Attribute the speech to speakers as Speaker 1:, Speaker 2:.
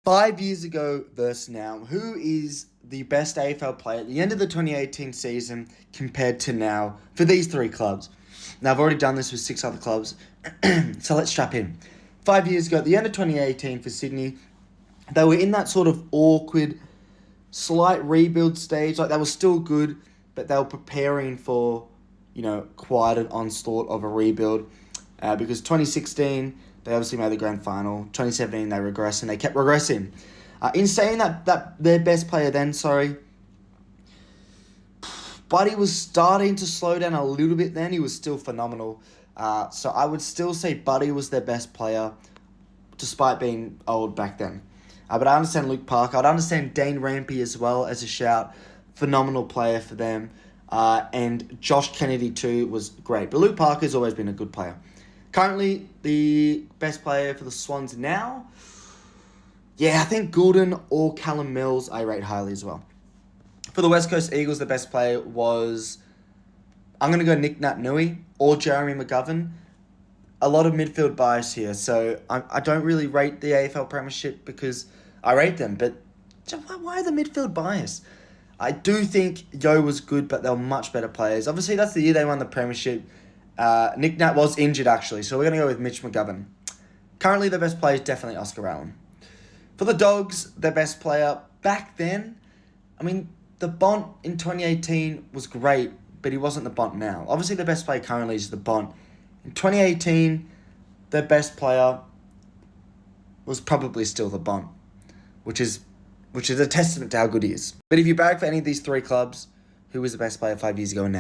Speaker 1: 5 years ago versus now, who is the best AFL player at the end of the 2018 season compared to now for these three clubs? Now, I've already done this with 6 other clubs, so let's strap in. 5 years ago, at the end of 2018 for Sydney, they were in that sort of awkward, slight rebuild stage. Like, they were still good, but they were preparing for, quite an onslaught of a rebuild. Because 2016, they obviously made the grand final. 2017, they regressed, and they kept regressing. In saying that their best player then, Buddy was starting to slow down a little bit then. He was still phenomenal. So I would still say Buddy was their best player, despite being old back then. But I understand Luke Parker. I'd understand Dane Rampy as well as a shout. Phenomenal player for them. And Josh Kennedy too was great. But Luke Parker's always been a good player. Currently, the best player for the Swans now, I think Goulden or Callum Mills I rate highly as well. For the West Coast Eagles, the best player was, I'm going to go Nick Nat-Nui or Jeremy McGovern. A lot of midfield bias here, so I don't really rate the AFL Premiership because I rate them, but why the midfield bias? I do think Yo was good, but they were much better players. Obviously, that's the year they won the Premiership. Nick Nat was injured, actually, so we're going to go with Mitch McGovern. Currently, the best player is definitely Oscar Allen. For the Dogs, their best player back then, the Bont in 2018 was great, but he wasn't the Bont now. Obviously, the best player currently is the Bont. In 2018, their best player was probably still the Bont, which is a testament to how good he is. But if you bag for any of these three clubs, who was the best player 5 years ago and now?